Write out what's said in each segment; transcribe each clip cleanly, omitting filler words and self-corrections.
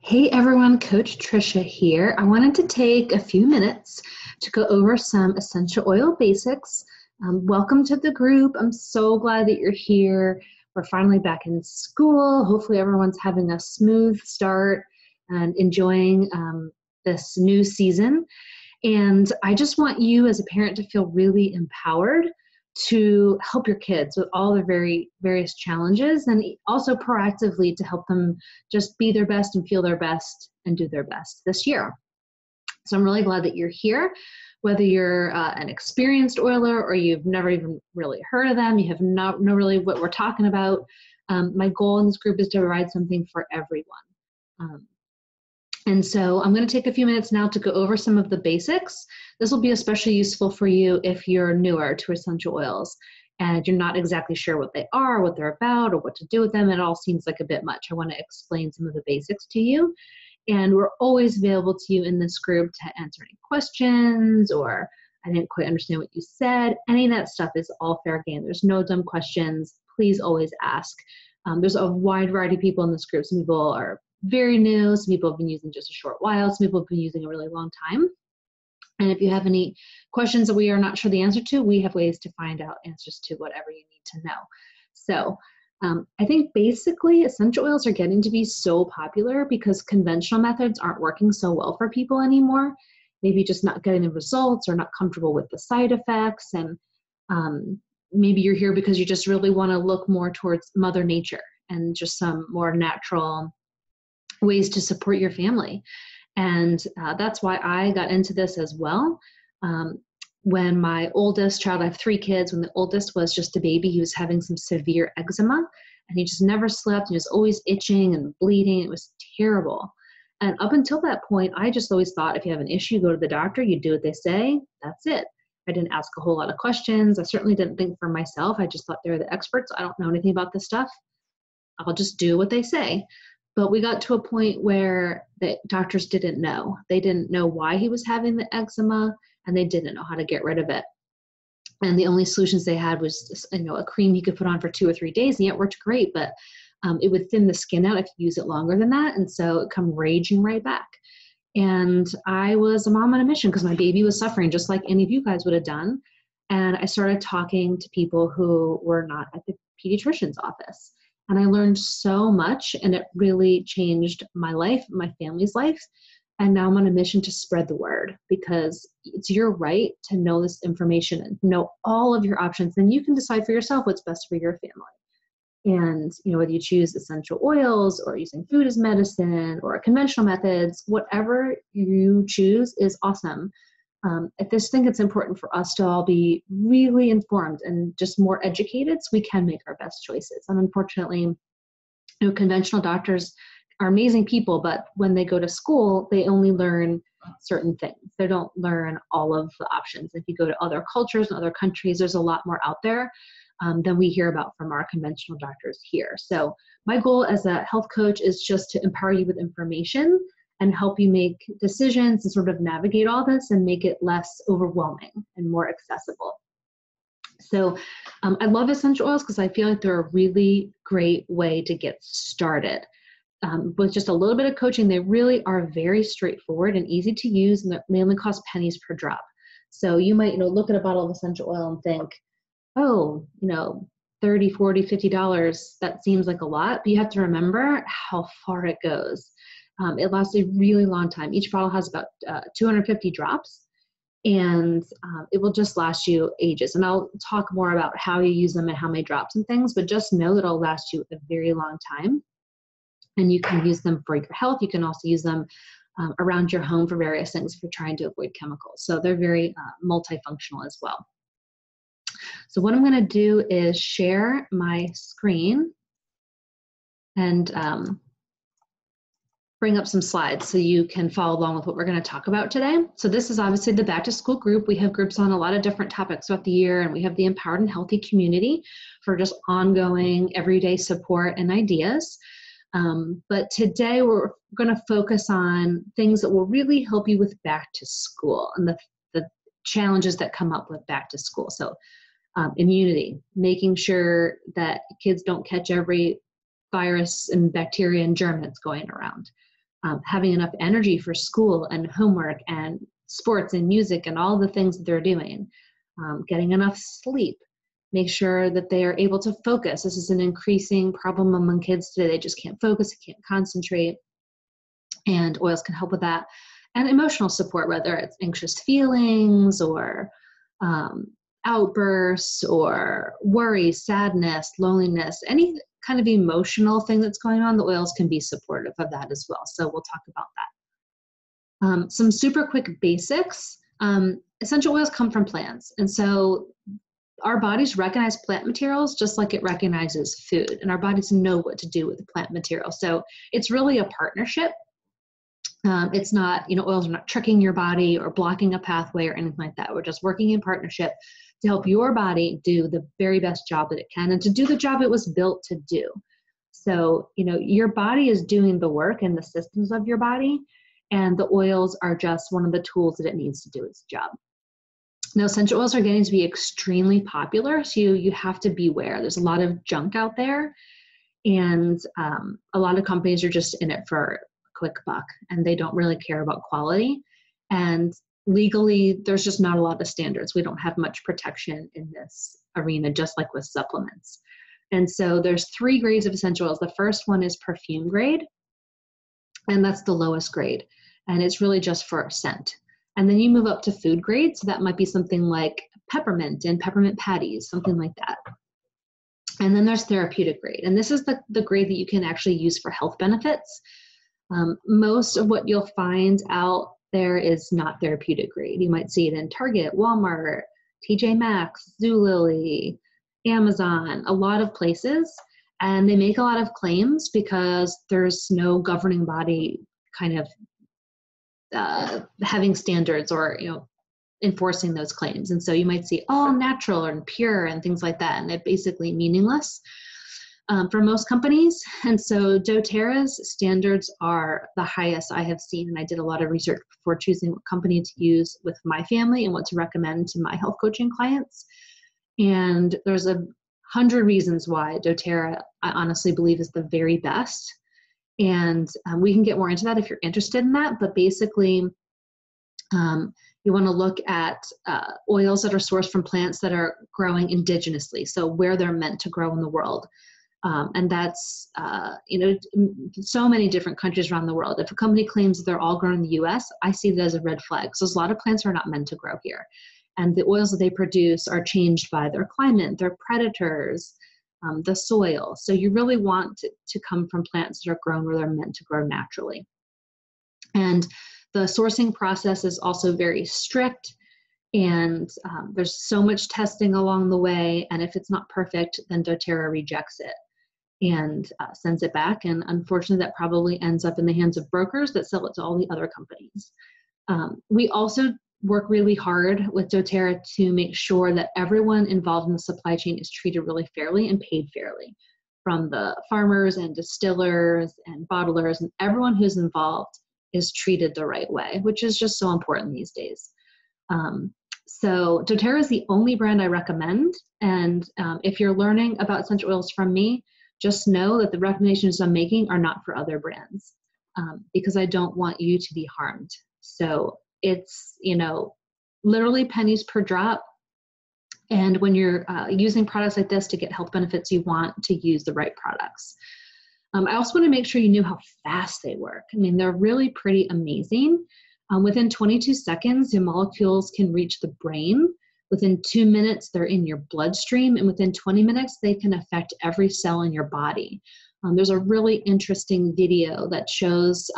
Hey everyone, Coach Trisha here. I wanted to take a few minutes to go over some essential oil basics. Welcome to the group. I'm so glad that you're here. We're finally back in school. Hopefully everyone's having a smooth start and enjoying this new season. And I just want you as a parent to feel really empowered to help your kids with all their various challenges, and also proactively to help them just be their best and feel their best and do their best this year. So I'm really glad that you're here. Whether you're an experienced oiler or you've never even really heard of them, you have not know really what we're talking about. My goal in this group is to provide something for everyone. And so I'm going to take a few minutes now to go over some of the basics. This will be especially useful for you if you're newer to essential oils and you're not exactly sure what they are, what they're about, or what to do with them. It all seems like a bit much. I want to explain some of the basics to you. And we're always available to you in this group to answer any questions, or I didn't quite understand what you said. Any of that stuff is all fair game. There's no dumb questions. Please always ask. There's a wide variety of people in this group. Some people are very new, some people have been using just a short while, some people have been using a really long time. And if you have any questions that we are not sure the answer to, we have ways to find out answers to whatever you need to know. So I think basically essential oils are getting to be so popular because conventional methods aren't working so well for people anymore. Maybe just not getting the results or not comfortable with the side effects. And maybe you're here because you just really want to look more towards Mother Nature and just some more natural ways to support your family. And that's why I got into this as well. When my oldest child, I have 3 kids, when the oldest was just a baby, he was having some severe eczema and he just never slept. He was always itching and bleeding. It was terrible. And up until that point, I just always thought if you have an issue, go to the doctor, you do what they say, that's it. I didn't ask a whole lot of questions. I certainly didn't think for myself. I just thought they're the experts. I don't know anything about this stuff. I'll just do what they say. But we got to a point where the doctors didn't know. They didn't know why he was having the eczema, and they didn't know how to get rid of it. And the only solutions they had was, a cream he could put on for 2 or 3 days, and it worked great, but it would thin the skin out if you use it longer than that, and so it come raging right back. And I was a mom on a mission because my baby was suffering just like any of you guys would have done. And I started talking to people who were not at the pediatrician's office. And I learned so much, and it really changed my life, my family's life. And now I'm on a mission to spread the word because it's your right to know this information and know all of your options. Then you can decide for yourself what's best for your family. And, whether you choose essential oils or using food as medicine or conventional methods, whatever you choose is awesome. I just think it's important for us to all be really informed and just more educated so we can make our best choices. And unfortunately, conventional doctors are amazing people, but when they go to school, they only learn certain things. They don't learn all of the options. If you go to other cultures and other countries, there's a lot more out there than we hear about from our conventional doctors here. So my goal as a health coach is just to empower you with information and help you make decisions and sort of navigate all this and make it less overwhelming and more accessible. So I love essential oils because I feel like they're a really great way to get started. With just a little bit of coaching, they really are very straightforward and easy to use, and they only cost pennies per drop. So you might, look at a bottle of essential oil and think, oh, $30, $40, $50, that seems like a lot, but you have to remember how far it goes. It lasts a really long time. Each bottle has about 250 drops, and it will just last you ages. And I'll talk more about how you use them and how many drops and things, but just know that it'll last you a very long time. And you can use them for your health. You can also use them around your home for various things if you're trying to avoid chemicals. So they're very multifunctional as well. So what I'm going to do is share my screen and bring up some slides so you can follow along with what we're going to talk about today. So this is obviously the back to school group. We have groups on a lot of different topics throughout the year, and we have the Empowered and Healthy community for just ongoing everyday support and ideas. But today we're going to focus on things that will really help you with back to school and the challenges that come up with back to school. So immunity, making sure that kids don't catch every virus and bacteria and germ that's going around. having enough energy for school and homework and sports and music and all the things that they're doing, getting enough sleep, make sure that they are able to focus. This is an increasing problem among kids today. They just can't focus, they can't concentrate, and oils can help with that. And emotional support, whether it's anxious feelings or outbursts or worry, sadness, loneliness, any kind of emotional thing that's going on, the oils can be supportive of that as well. So we'll talk about that. Some super quick basics. Essential oils come from plants. And so our bodies recognize plant materials just like it recognizes food. And our bodies know what to do with the plant material. So it's really a partnership. It's not, oils are not tricking your body or blocking a pathway or anything like that. We're just working in partnership to help your body do the very best job that it can and to do the job it was built to do. So, your body is doing the work and the systems of your body, and the oils are just one of the tools that it needs to do its job. Now, essential oils are getting to be extremely popular, so you have to beware. There's a lot of junk out there, and a lot of companies are just in it for quick buck, and they don't really care about quality. And legally, there's just not a lot of standards. We don't have much protection in this arena, just like with supplements. And so there's 3 grades of essential oils. The first one is perfume grade, and that's the lowest grade. And it's really just for scent. And then you move up to food grade. So that might be something like peppermint and peppermint patties, something like that. And then there's therapeutic grade. And this is the grade that you can actually use for health benefits. Most of what you'll find out there is not therapeutic grade. You might see it in Target, Walmart, TJ Maxx, Zulily, Amazon, a lot of places. And they make a lot of claims because there's no governing body kind of having standards or, enforcing those claims. And so you might see all natural and pure and things like that. And they're basically meaningless for most companies. And so doTERRA's standards are the highest I have seen. And I did a lot of research before choosing what company to use with my family and what to recommend to my health coaching clients. And there's 100 reasons why doTERRA, I honestly believe, is the very best. And we can get more into that if you're interested in that. But basically, you want to look at oils that are sourced from plants that are growing indigenously, so where they're meant to grow in the world. And that's, so many different countries around the world. If a company claims that they're all grown in the US, I see that as a red flag. So a lot of plants are not meant to grow here. And the oils that they produce are changed by their climate, their predators, the soil. So you really want to come from plants that are grown where they're meant to grow naturally. And the sourcing process is also very strict, and there's so much testing along the way. And if it's not perfect, then doTERRA rejects it and sends it back. And unfortunately, that probably ends up in the hands of brokers that sell it to all the other companies. We also work really hard with doTERRA to make sure that everyone involved in the supply chain is treated really fairly and paid fairly, from the farmers and distillers and bottlers, and everyone who's involved is treated the right way, which is just so important these days. So doTERRA is the only brand I recommend. And if you're learning about essential oils from me, just know that the recommendations I'm making are not for other brands, because I don't want you to be harmed. So it's, literally pennies per drop. And when you're using products like this to get health benefits, you want to use the right products. I also want to make sure you knew how fast they work. I mean, they're really pretty amazing. Within 22 seconds, the molecules can reach the brain. Within 2 minutes, they're in your bloodstream. And within 20 minutes, they can affect every cell in your body. There's a really interesting video that shows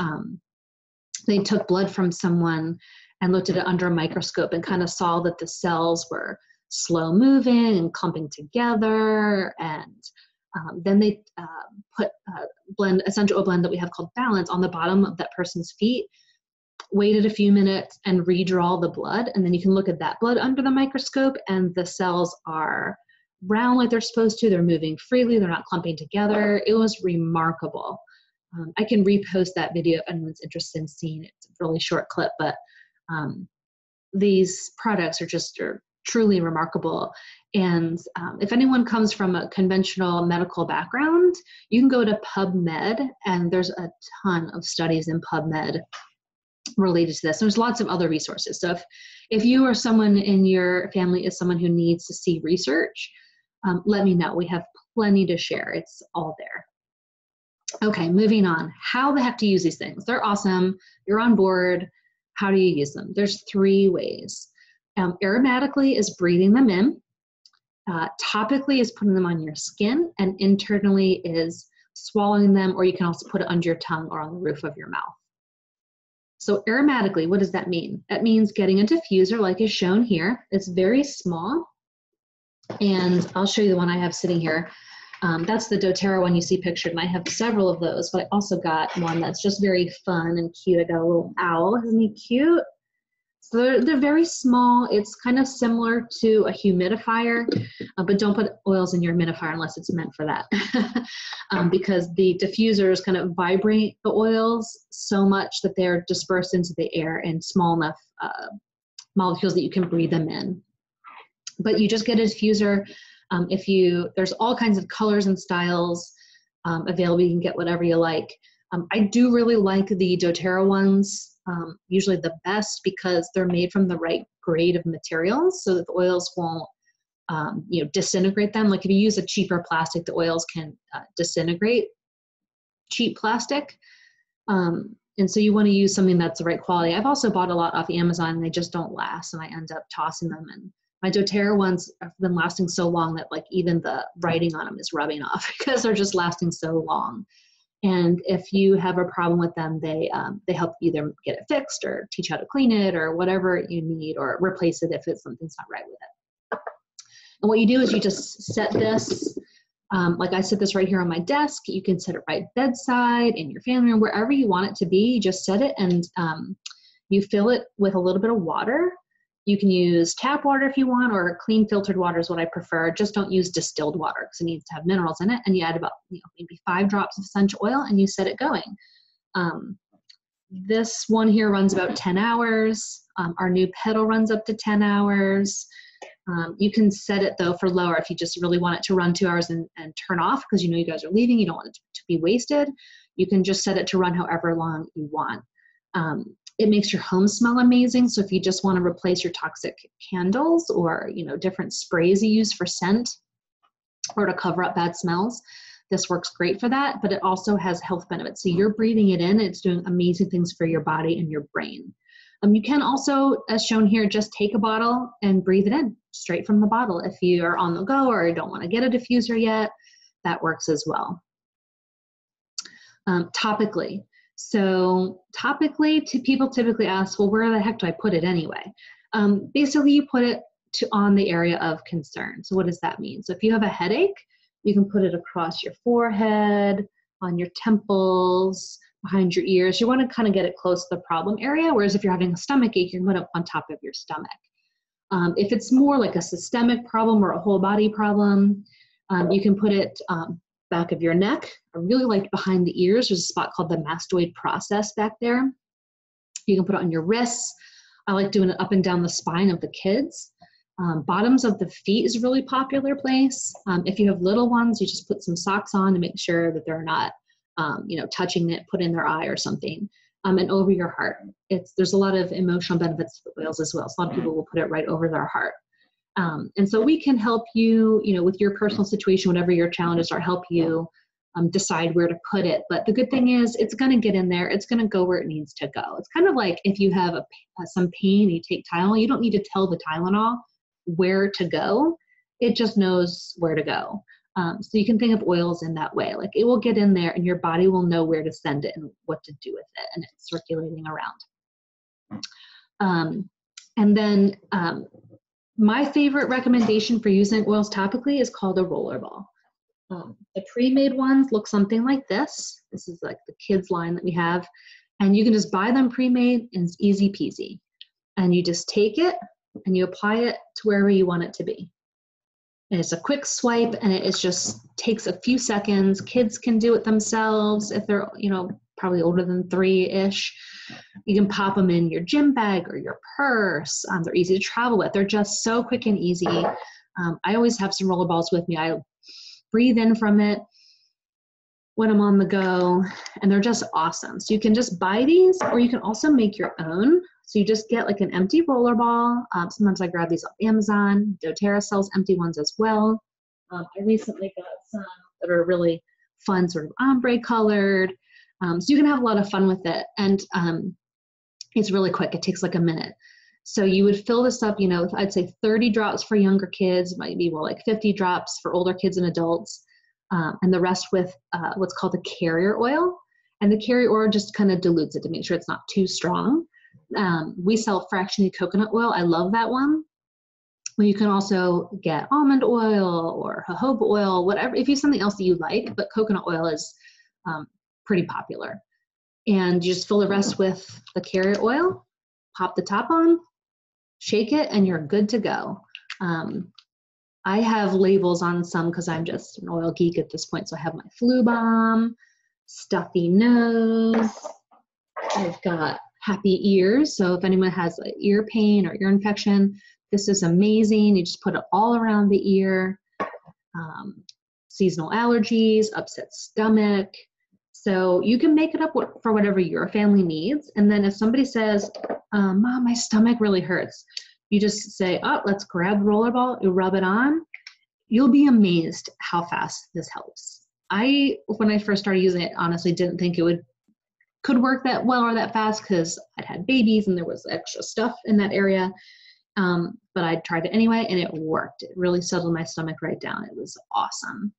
they took blood from someone and looked at it under a microscope and kind of saw that the cells were slow moving and clumping together. And then they put essential oil blend that we have called Balance on the bottom of that person's feet, waited a few minutes and redraw the blood. And then you can look at that blood under the microscope, and the cells are round like they're supposed to. They're moving freely. They're not clumping together. It was remarkable. I can repost that video if anyone's interested in seeing it. It's a really short clip, but these products are truly remarkable. And if anyone comes from a conventional medical background, you can go to PubMed, and there's a ton of studies in PubMed related to this. There's lots of other resources. So if you or someone in your family is someone who needs to see research, let me know. We have plenty to share. It's all there. Okay, moving on. How the heck to use these things? They're awesome. You're on board. How do you use them? There's 3 ways. Aromatically is breathing them in. Topically is putting them on your skin, and internally is swallowing them, or you can also put it under your tongue or on the roof of your mouth. So aromatically, what does that mean? That means getting a diffuser like is shown here. It's very small, and I'll show you the one I have sitting here. That's the doTERRA one you see pictured, and I have several of those, but I also got one that's just very fun and cute. I got a little owl. Isn't he cute? So they're very small. It's kind of similar to a humidifier, but don't put oils in your humidifier unless it's meant for that. Because the diffusers kind of vibrate the oils so much that they're dispersed into the air in small enough molecules that you can breathe them in. But you just get a diffuser. There's all kinds of colors and styles available. You can get whatever you like. I do really like the doTERRA ones. Usually the best because they're made from the right grade of materials so that the oils won't disintegrate them. Like if you use a cheaper plastic, the oils can disintegrate cheap plastic. And so you want to use something that's the right quality. I've also bought a lot off Amazon, and they just don't last, and I end up tossing them. And my doTERRA ones have been lasting so long that like even the writing on them is rubbing off because they're just lasting so long. And if you have a problem with them, they help either get it fixed or teach how to clean it or whatever you need, or replace it if something's not right with it. And what you do is you just set this, like I set this right here on my desk. You can set it right bedside, in your family room, wherever you want it to be. You just set it, and you fill it with a little bit of water. You can use tap water if you want, or clean filtered water is what I prefer. Just don't use distilled water because it needs to have minerals in it. And you add about maybe 5 drops of essential oil, and you set it going. This one here runs about 10 hours. Our new pedal runs up to 10 hours. You can set it though for lower if you just really want it to run 2 hours and turn off because you know you guys are leaving. You don't want it to be wasted. You can just set it to run however long you want. It makes your home smell amazing. So if you just want to replace your toxic candles or, different sprays you use for scent or to cover up bad smells, this works great for that, but it also has health benefits. So you're breathing it in, it's doing amazing things for your body and your brain. You can also, as shown here, just take a bottle and breathe it in straight from the bottle. If you are on the go or don't want to get a diffuser yet, that works as well. Topically. So topically, people typically ask, well, where the heck do I put it anyway? Basically, you put it on the area of concern. So what does that mean? So if you have a headache, you can put it across your forehead, on your temples, behind your ears. You want to kind of get it close to the problem area, whereas if you're having a stomach ache, you can put it on top of your stomach. If it's more like a systemic problem or a whole body problem, you can put it back of your neck. I really like behind the ears. There's a spot called the mastoid process back there. You can put it on your wrists. I like doing it up and down the spine of the kids. Bottoms of the feet is a really popular place. If you have little ones, you just put some socks on to make sure that they're not, touching it, put in their eye or something. And over your heart. There's a lot of emotional benefits to the oils as well. So a lot of people will put it right over their heart. And so we can help you, with your personal situation, whatever your challenges are, help you decide where to put it. But the good thing is it's going to get in there. It's going to go where it needs to go. It's kind of like if you have some pain and you take Tylenol, you don't need to tell the Tylenol where to go. It just knows where to go. So you can think of oils in that way. Like it will get in there and your body will know where to send it and what to do with it. And it's circulating around. And then my favorite recommendation for using oils topically is called a roller ball. The pre-made ones look something like this. This is like the kids line that we have. And you can just buy them pre-made and it's easy peasy. And you just take it and you apply it to wherever you want it to be. And it's a quick swipe and it just takes a few seconds. Kids can do it themselves if they're, probably older than 3-ish. You can pop them in your gym bag or your purse. They're easy to travel with. They're just so quick and easy. I always have some rollerballs with me. I breathe in from it when I'm on the go, and they're just awesome. So you can just buy these, or you can also make your own. So you just get like an empty rollerball. Sometimes I grab these off Amazon. doTERRA sells empty ones as well. I recently got some that are really fun, sort of ombre colored. So you can have a lot of fun with it. And it's really quick. It takes like a minute. So you would fill this up, with, I'd say 30 drops for younger kids, might be more like 50 drops for older kids and adults. And the rest with what's called the carrier oil. And the carrier oil just kind of dilutes it to make sure it's not too strong. We sell fractionated coconut oil. I love that one. Well, you can also get almond oil or jojoba oil, whatever, if you have something else that you like, but coconut oil is pretty popular. And you just fill the rest with the carrier oil, pop the top on, shake it, and you're good to go. I have labels on some because I'm just an oil geek at this point. So I have my flu bomb, stuffy nose. I've got happy ears. So if anyone has like ear pain or ear infection, this is amazing. You just put it all around the ear. Seasonal allergies, upset stomach. So you can make it up for whatever your family needs. And then if somebody says, Mom, my stomach really hurts, you just say, oh, let's grab the rollerball, you rub it on. You'll be amazed how fast this helps. When I first started using it, honestly didn't think it could work that well or that fast because I'd had babies and there was extra stuff in that area. But I tried it anyway and it worked. It really settled my stomach right down. It was awesome.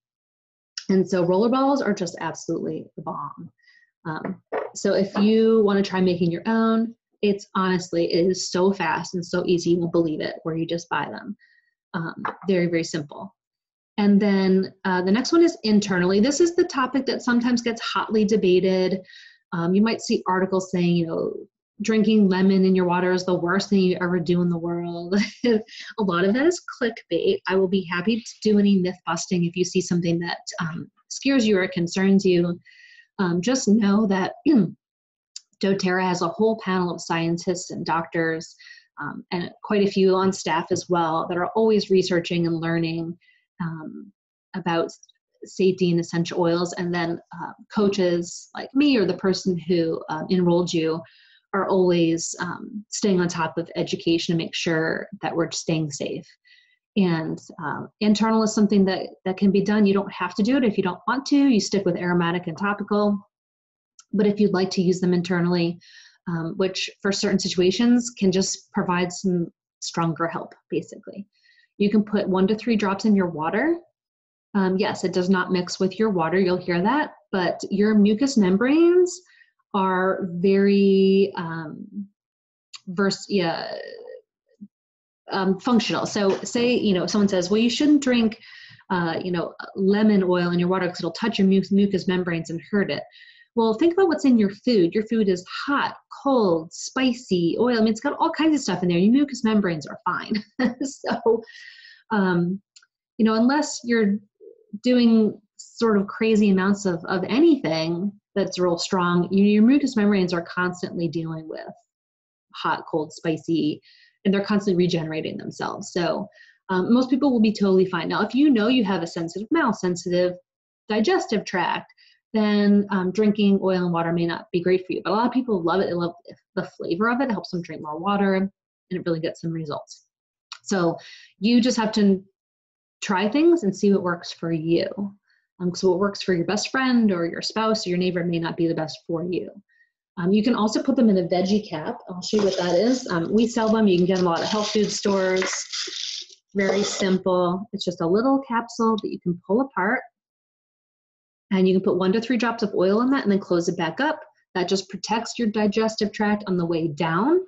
And so rollerballs are just absolutely the bomb. So if you want to try making your own, it is so fast and so easy, you won't believe it, where you just buy them. Very, very simple. And then the next one is internally. This is the topic that sometimes gets hotly debated. You might see articles saying, drinking lemon in your water is the worst thing you ever do in the world. A lot of that is clickbait. I will be happy to do any myth busting if you see something that scares you or concerns you. Just know that doTERRA has a whole panel of scientists and doctors and quite a few on staff as well that are always researching and learning about safety and essential oils. And then coaches like me or the person who enrolled you are always staying on top of education to make sure that we're staying safe. And internal is something that can be done. You don't have to do it if you don't want to. You stick with aromatic and topical. But if you'd like to use them internally, which for certain situations can just provide some stronger help, basically. You can put 1 to 3 drops in your water. Yes, it does not mix with your water. You'll hear that. But your mucous membranes are very functional. So say, someone says, well, you shouldn't drink, lemon oil in your water because it'll touch your mucous membranes and hurt it. Well, think about what's in your food. Your food is hot, cold, spicy, oil. I mean, it's got all kinds of stuff in there. Your mucous membranes are fine. So, unless you're doing sort of crazy amounts of anything that's real strong, your mucous membranes are constantly dealing with hot, cold, spicy, and they're constantly regenerating themselves. So most people will be totally fine. Now, if you have a sensitive mouth, sensitive digestive tract, then drinking oil and water may not be great for you. But a lot of people love it. They love the flavor of it. It helps them drink more water, and it really gets some results. So you just have to try things and see what works for you. So what works for your best friend or your spouse or your neighbor may not be the best for you. You can also put them in a veggie cap. I'll show you what that is. We sell them. You can get them a lot of health food stores. Very simple. It's just a little capsule that you can pull apart. And you can put 1 to 3 drops of oil in that and then close it back up. That just protects your digestive tract on the way down.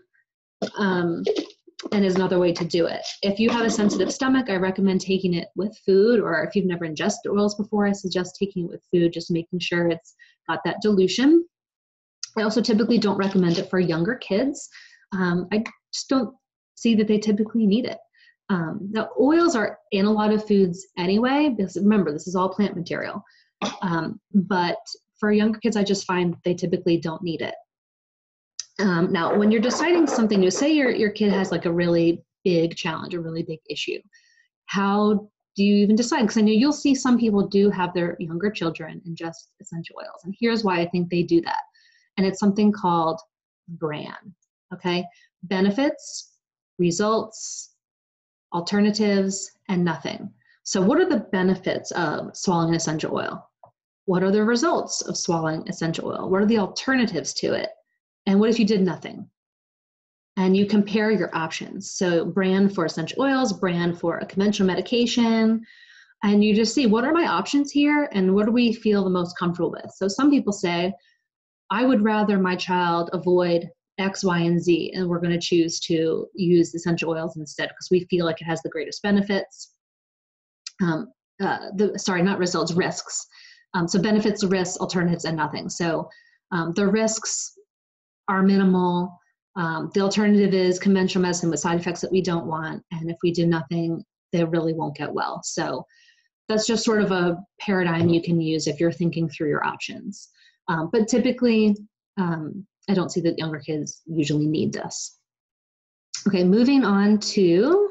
And is another way to do it. If you have a sensitive stomach, I recommend taking it with food, or if you've never ingested oils before, I suggest taking it with food, just making sure it's got that dilution. I also typically don't recommend it for younger kids. I just don't see that they typically need it. Now, oils are in a lot of foods anyway, because remember, this is all plant material. But For younger kids, I just find they typically don't need it. Now, when you're deciding something new, say your kid has like a really big challenge, a really big issue, how do you even decide? Because I know you'll see some people do have their younger children ingest essential oils. And here's why I think they do that. And it's something called BRAN, okay? Benefits, results, alternatives, and nothing. So what are the benefits of swallowing essential oil? What are the results of swallowing essential oil? What are the alternatives to it? And what if you did nothing? And you compare your options. So BRAN for essential oils, BRAN for a conventional medication, and you just see what are my options here and what do we feel the most comfortable with. So some people say, I would rather my child avoid X, Y, and Z, and we're going to choose to use essential oils instead because we feel like it has the greatest benefits. Not results, risks. So benefits, risks, alternatives, and nothing. So the risks are minimal. The alternative is conventional medicine with side effects that we don't want. And if we do nothing, they really won't get well. So that's just sort of a paradigm you can use if you're thinking through your options. But typically, I don't see that younger kids usually need this. Okay, moving on to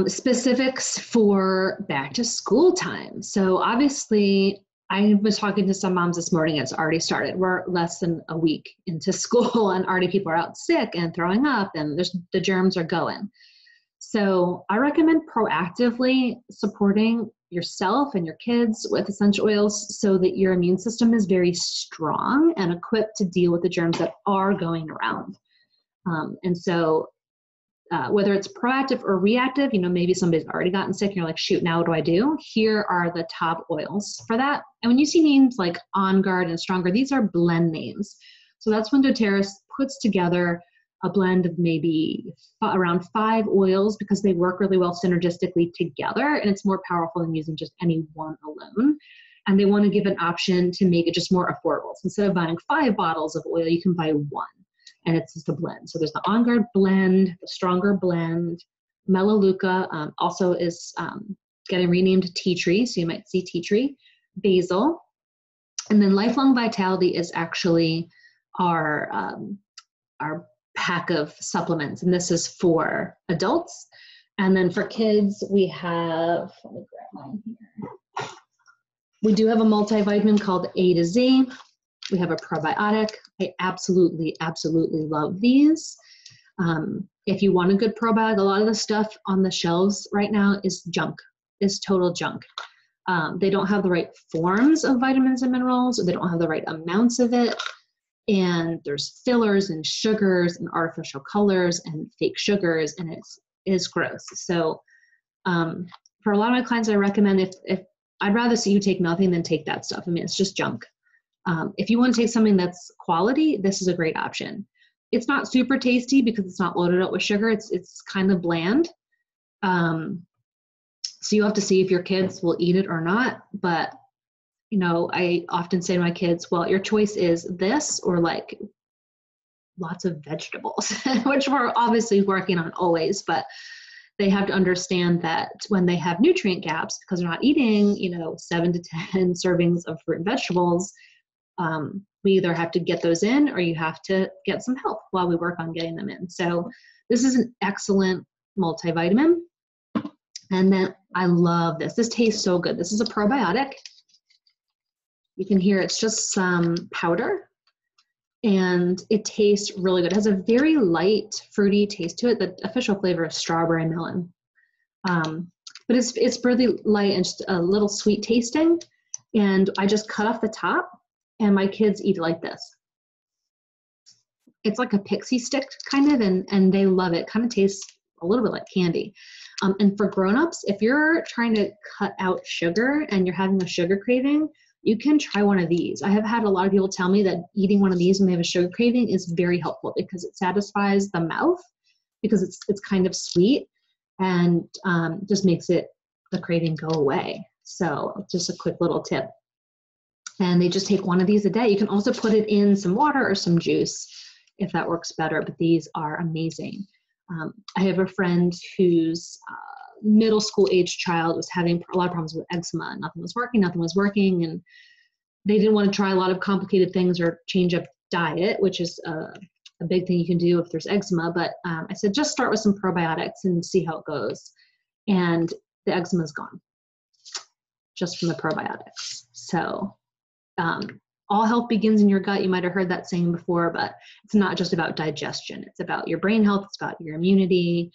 specifics for back to school time. So obviously, I was talking to some moms this morning, it's already started. We're less than a week into school and already people are out sick and throwing up and the germs are going. So I recommend proactively supporting yourself and your kids with essential oils so that your immune system is very strong and equipped to deal with the germs that are going around. Whether it's proactive or reactive, maybe somebody's already gotten sick and you're like, shoot, now what do I do? Here are the top oils for that. And when you see names like On Guard and Stronger, these are blend names. So that's when doTERRA puts together a blend of maybe around 5 oils because they work really well synergistically together and it's more powerful than using just any one alone. And they want to give an option to make it just more affordable. So instead of buying 5 bottles of oil, you can buy 1. And it's just a blend. So there's the On Guard blend, the Stronger blend, Melaleuca also is getting renamed Tea Tree, so you might see Tea Tree, Basil, and then Lifelong Vitality is actually our pack of supplements, and this is for adults. And then for kids, we have, let me grab mine here. We do have a multivitamin called A to Z. We have a probiotic. I absolutely, absolutely love these. If you want a good probiotic, a lot of the stuff on the shelves right now is junk, is total junk. They don't have the right forms of vitamins and minerals, or they don't have the right amounts of it. And there's fillers and sugars and artificial colors and fake sugars, and it's gross. So for a lot of my clients, I recommend if I'd rather see you take nothing than take that stuff. I mean, it's just junk. If you want to take something that's quality, this is a great option. It's not super tasty because it's not loaded up with sugar. It's kind of bland. So you have to see if your kids will eat it or not. But, I often say to my kids, well, your choice is this or like lots of vegetables, which we're obviously working on always, but they have to understand that when they have nutrient gaps, because they're not eating, 7 to 10 servings of fruit and vegetables, we either have to get those in or you have to get some help while we work on getting them in. So this is an excellent multivitamin. And then I love this. This tastes so good. This is a probiotic. You can hear it's just some powder and it tastes really good. It has a very light fruity taste to it. The official flavor is strawberry melon. But it's really light and just a little sweet tasting. And I just cut off the top and my kids eat it like this. It's like a pixie stick kind of, and they love it. Kind of tastes a little bit like candy. And for grownups, if you're trying to cut out sugar and you're having a sugar craving, you can try one of these. I have had a lot of people tell me that eating one of these when they have a sugar craving is very helpful because it satisfies the mouth because it's kind of sweet and just makes the craving go away. So just a quick little tip. And they just take one of these a day. You can also put it in some water or some juice if that works better, but these are amazing. I have a friend whose middle school age child was having a lot of problems with eczema. Nothing was working. And they didn't want to try a lot of complicated things or change up diet, which is a big thing you can do if there's eczema. But I said, just start with some probiotics and see how it goes. And the eczema is gone just from the probiotics. So all health begins in your gut. You might have heard that saying before, but it's not just about digestion. It's about your brain health. It's about your immunity.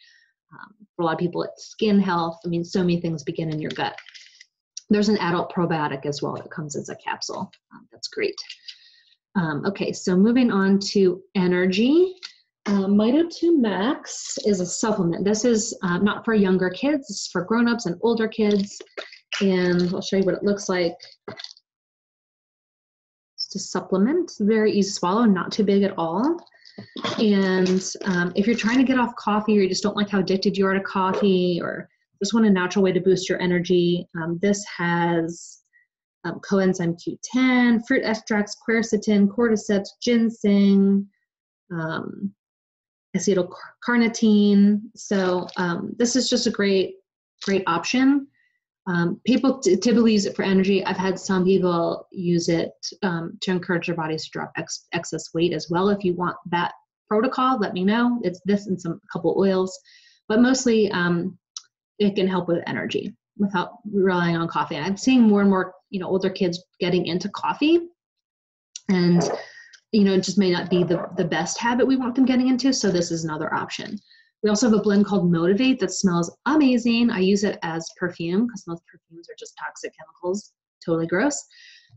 For a lot of people, it's skin health. I mean, so many things begin in your gut. There's an adult probiotic as well that comes as a capsule. That's great. Okay, so moving on to energy. Mito 2 Max is a supplement. This is not for younger kids. It's for grown-ups and older kids. And I'll show you what it looks like. It's a supplement. It's very easy to swallow, not too big at all. And if you're trying to get off coffee, or you just don't like how addicted you are to coffee, or just want a natural way to boost your energy, this has coenzyme Q10, fruit extracts, quercetin, cordyceps, ginseng, acetylcarnitine. So this is just a great option. People typically use it for energy. I've had some people use it to encourage their bodies to drop excess weight as well. If you want that protocol, let me know. It's this and a couple oils, but mostly it can help with energy without relying on coffee. I'm seeing more and more, older kids getting into coffee, and it just may not be the best habit we want them getting into. So this is another option. We also have a blend called Motivate that smells amazing. I use it as perfume because most perfumes are just toxic chemicals, totally gross.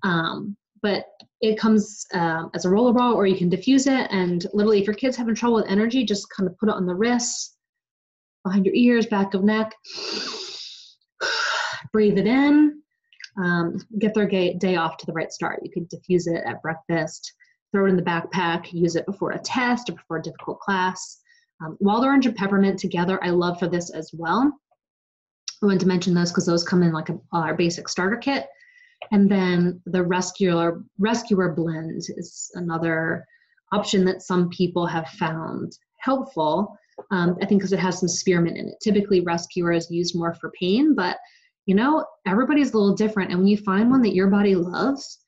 But it comes as a roller ball, or you can diffuse it. And literally, if your kid's having trouble with energy, just kind of put it on the wrists, behind your ears, back of neck. Breathe it in. Get their day off to the right start. You could diffuse it at breakfast, throw it in the backpack, use it before a test or before a difficult class. Wild orange and peppermint together, I love for this as well. I wanted to mention those because those come in like our basic starter kit. And then the rescuer blend is another option that some people have found helpful. I think because it has some spearmint in it. Typically, rescuer is used more for pain, but everybody's a little different. And when you find one that your body loves,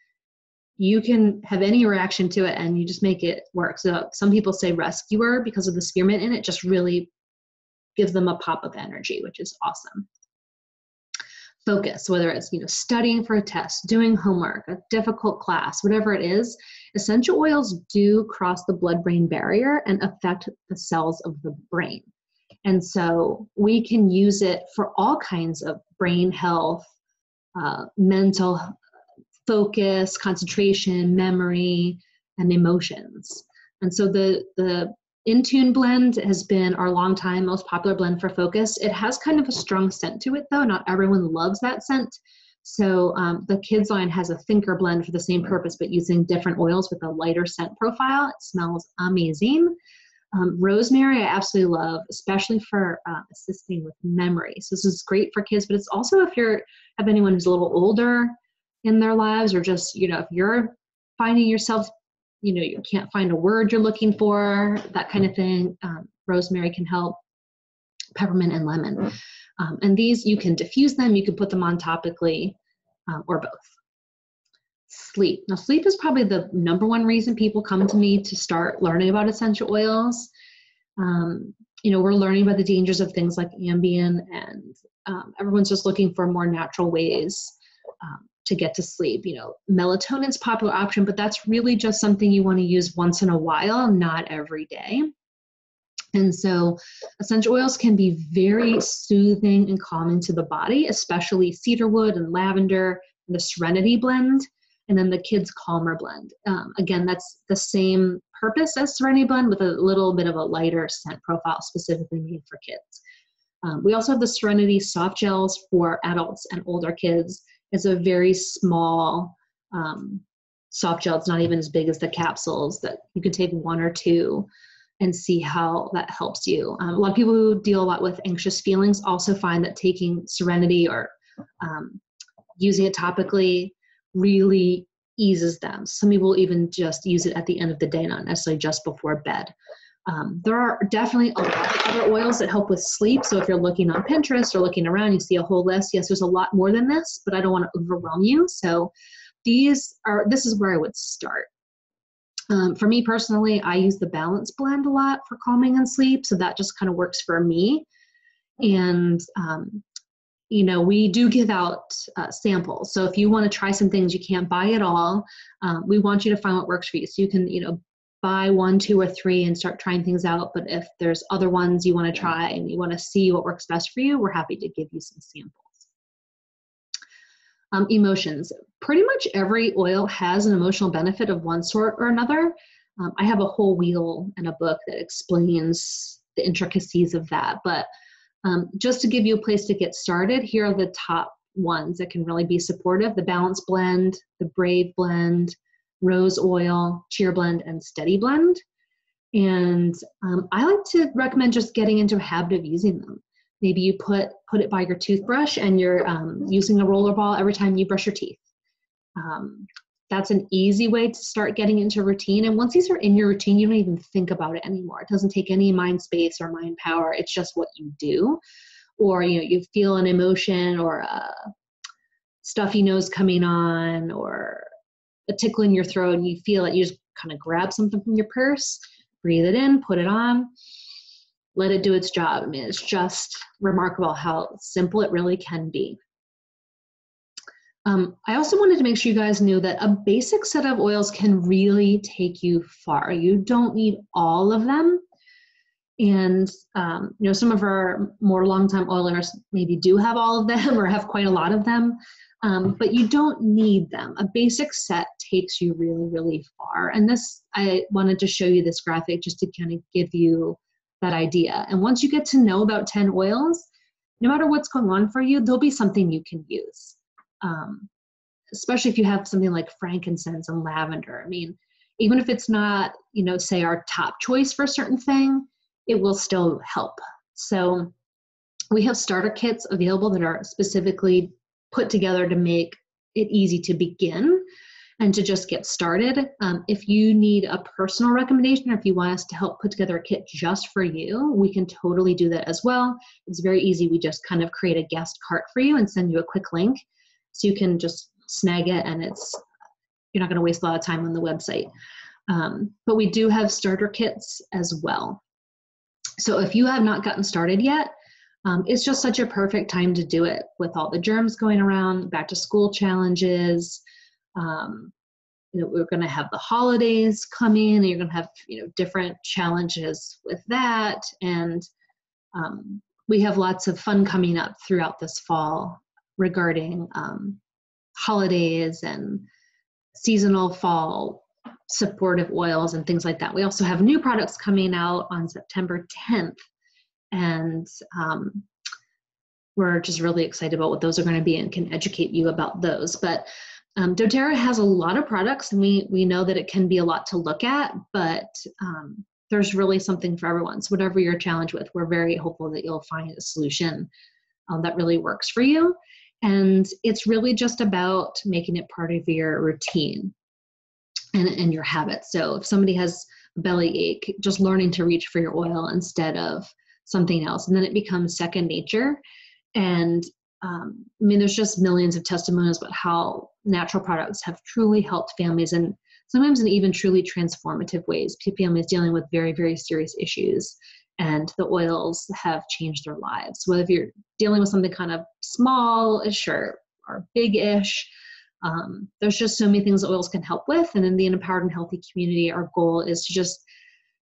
you can have any reaction to it and you just make it work. So some people say rescuer because of the spearmint in it just really gives them a pop of energy, which is awesome. Focus, whether it's studying for a test, doing homework, a difficult class, whatever it is, essential oils do cross the blood-brain barrier and affect the cells of the brain. And so we can use it for all kinds of brain health, mental focus, concentration, memory, and emotions. And so the Intune blend has been our longtime most popular blend for focus. It has kind of a strong scent to it though. Not everyone loves that scent. So the kids line has a thinker blend for the same purpose, but using different oils with a lighter scent profile. It smells amazing. Rosemary, I absolutely love, especially for assisting with memory. So this is great for kids, but it's also if you have anyone who's a little older in their lives, or just, if you're finding yourself, you can't find a word you're looking for, that kind of thing. Rosemary can help, peppermint and lemon. And these, you can diffuse them, you can put them on topically, or both. Sleep. Now, sleep is probably the number one reason people come to me to start learning about essential oils. We're learning about the dangers of things like Ambien, and everyone's just looking for more natural ways to get to sleep. Melatonin's a popular option, but that's really just something you want to use once in a while, not every day. And so essential oils can be very soothing and calming to the body, especially cedarwood and lavender, and the Serenity blend, and then the Kids Calmer blend. Again, that's the same purpose as Serenity blend with a little bit of a lighter scent profile specifically made for kids. We also have the Serenity soft gels for adults and older kids. It's a very small soft gel. It's not even as big as the capsules, that you can take one or two and see how that helps you. A lot of people who deal a lot with anxious feelings also find that taking Serenity or using it topically really eases them. Some people even just use it at the end of the day, not necessarily just before bed. There are definitely a lot of other oils that help with sleep. So if you're looking on Pinterest or looking around, you see a whole list. Yes, there's a lot more than this, but I don't want to overwhelm you. So this is where I would start. For me personally, I use the balance blend a lot for calming and sleep. So that just kind of works for me. And, we do give out samples. So if you want to try some things, you can't buy it all. We want you to find what works for you. So you can, buy 1, 2, or 3 and start trying things out. But if there's other ones you want to try and you want to see what works best for you, we're happy to give you some samples. Emotions. Pretty much every oil has an emotional benefit of one sort or another. I have a whole wheel and a book that explains the intricacies of that. But just to give you a place to get started, here are the top ones that can really be supportive: the Balance Blend, the Brave Blend, Rose Oil, Cheer Blend, and Steady Blend. And I like to recommend just getting into a habit of using them. Maybe you put it by your toothbrush and you're using a roller ball every time you brush your teeth. That's an easy way to start getting into a routine. And once these are in your routine, you don't even think about it anymore. It doesn't take any mind space or mind power. It's just what you do. Or, you feel an emotion or a stuffy nose coming on or a tickle in your throat and you feel it, you just kind of grab something from your purse, breathe it in, put it on, let it do its job. I mean, it's just remarkable how simple it really can be. I also wanted to make sure you guys knew that a basic set of oils can really take you far. You don't need all of them. And, some of our more long-time oilers maybe do have all of them or have quite a lot of them, but you don't need them. A basic set takes you really, really far. And I wanted to show you this graphic just to kind of give you that idea. And once you get to know about 10 oils, no matter what's going on for you, there'll be something you can use. Especially if you have something like frankincense and lavender. I mean, even if it's not, say our top choice for a certain thing, it will still help. So we have starter kits available that are specifically put together to make it easy to begin and to just get started. If you need a personal recommendation or if you want us to help put together a kit just for you, we can totally do that as well. It's very easy. We just kind of create a guest cart for you and send you a quick link so you can just snag it, and you're not going to waste a lot of time on the website. But we do have starter kits as well. So if you have not gotten started yet, it's just such a perfect time to do it with all the germs going around, back to school challenges. We're going to have the holidays coming, and you're going to have, different challenges with that. And we have lots of fun coming up throughout this fall regarding holidays and seasonal fall supportive oils and things like that. We also have new products coming out on September 10th. And we're just really excited about what those are going to be and can educate you about those. But doTERRA has a lot of products, and we know that it can be a lot to look at, but there's really something for everyone. So whatever you're challenged with, we're very hopeful that you'll find a solution that really works for you. And it's really just about making it part of your routine and your habits. So if somebody has a belly ache, just learning to reach for your oil instead of something else, and then it becomes second nature. And there's just millions of testimonials about how natural products have truly helped families, and sometimes in even truly transformative ways. Families dealing with very, very serious issues, and the oils have changed their lives. Whether if you're dealing with something kind of small-ish or big-ish, there's just so many things that oils can help with. And in the Empowered and Healthy community, our goal is to just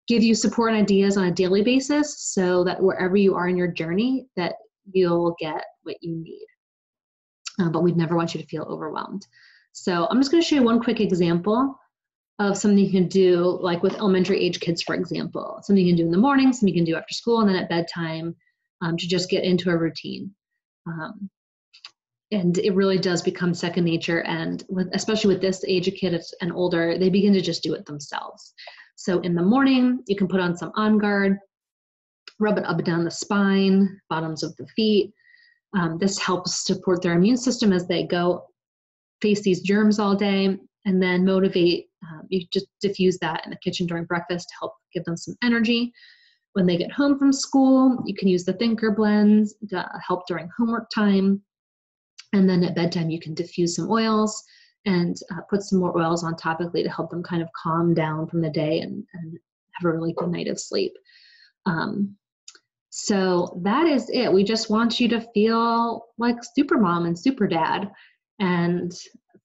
give you support and ideas on a daily basis so that wherever you are in your journey, that you'll get what you need. But we'd never want you to feel overwhelmed. So I'm just going to show you one quick example of something you can do, like with elementary age kids, for example. Something you can do in the morning, something you can do after school, and then at bedtime to just get into a routine. And it really does become second nature. And especially with this age of kids and older, they begin to just do it themselves. So in the morning, you can put on some On Guard, rub it up and down the spine, bottoms of the feet. This helps support their immune system as they go face these germs all day, and then motivate. You just diffuse that in the kitchen during breakfast to help give them some energy. When they get home from school, you can use the Thinker blends to help during homework time. And then at bedtime, you can diffuse some oils and put some more oils on topically to help them kind of calm down from the day and have a really good night of sleep. So that is it. We just want you to feel like super mom and super dad and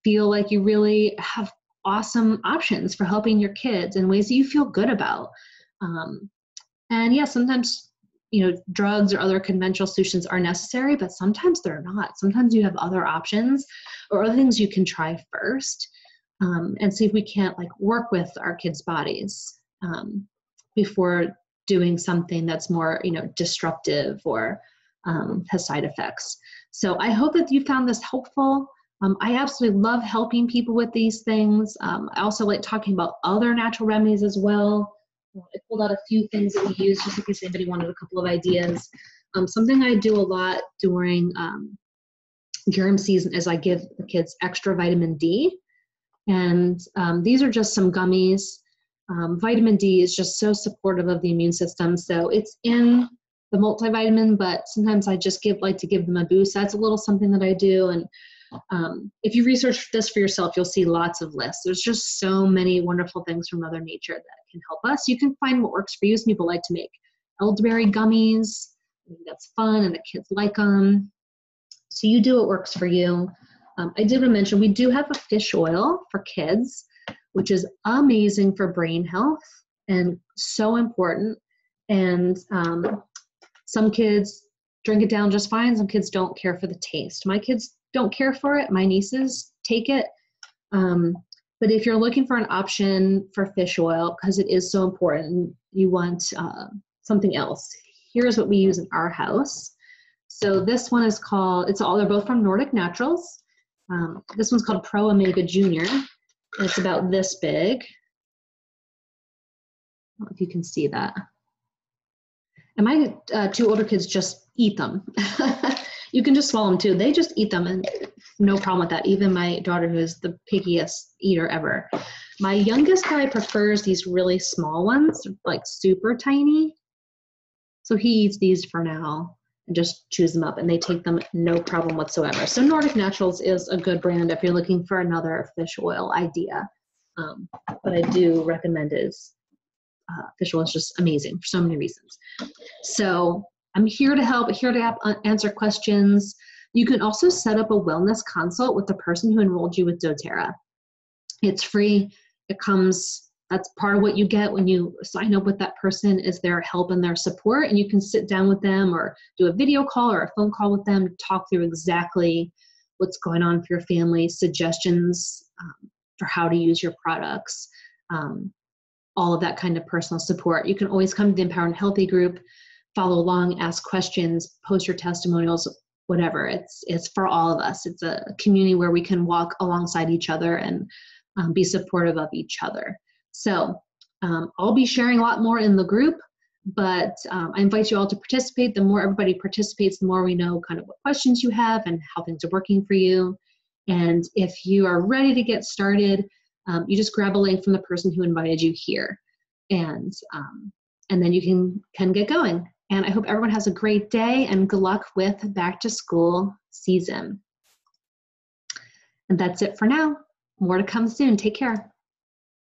feel like you really have awesome options for helping your kids in ways that you feel good about. And yeah, sometimes, drugs or other conventional solutions are necessary, but sometimes they're not. Sometimes you have other options or other things you can try first, and see if we can't work with our kids' bodies before doing something that's more, disruptive or has side effects. So I hope that you found this helpful. I absolutely love helping people with these things. I also like talking about other natural remedies as well. I pulled out a few things that we use just in case anybody wanted a couple of ideas. Something I do a lot during germ season is I give the kids extra vitamin D. And these are just some gummies. Vitamin D is just so supportive of the immune system. So it's in the multivitamin, but sometimes I just like to give them a boost. That's a little something that I do. And if you research this for yourself, you'll see lots of lists. There's just so many wonderful things from Mother Nature that can help us. You can find what works for you. Some people like to make elderberry gummies. I think that's fun and the kids like them. So you do what works for you. I did want to mention we do have a fish oil for kids, which is amazing for brain health and so important. And some kids drink it down just fine. Some kids don't care for the taste. My kids don't care for it. My nieces take it. But if you're looking for an option for fish oil, because it is so important, you want something else. Here's what we use in our house. So this one is called, they're both from Nordic Naturals. This one's called Pro Omega Junior. And it's about this big. I don't know if you can see that. And my two older kids just eat them. You can just swallow them too. They just eat them and no problem with that. Even my daughter, who is the pickiest eater ever. My youngest guy prefers these really small ones, like super tiny. So he eats these for now and just chews them up, and they take them no problem whatsoever. So Nordic Naturals is a good brand if you're looking for another fish oil idea. But I do recommend it. Fish oil is just amazing for so many reasons. So I'm here to help, answer questions. You can also set up a wellness consult with the person who enrolled you with doTERRA. It's free. That's part of what you get when you sign up with that person is their help and their support. And you can sit down with them or do a video call or a phone call with them to talk through exactly what's going on for your family, suggestions for how to use your products, all of that kind of personal support. You can always come to the Empowered and Healthy group, follow along, ask questions, post your testimonials, whatever. It's for all of us. It's a community where we can walk alongside each other and be supportive of each other. So I'll be sharing a lot more in the group, but I invite you all to participate. The more everybody participates, the more we know kind of what questions you have and how things are working for you. And if you are ready to get started, you just grab a link from the person who invited you here, and then you can get going. And I hope everyone has a great day and good luck with back to school season. And that's it for now. More to come soon. Take care.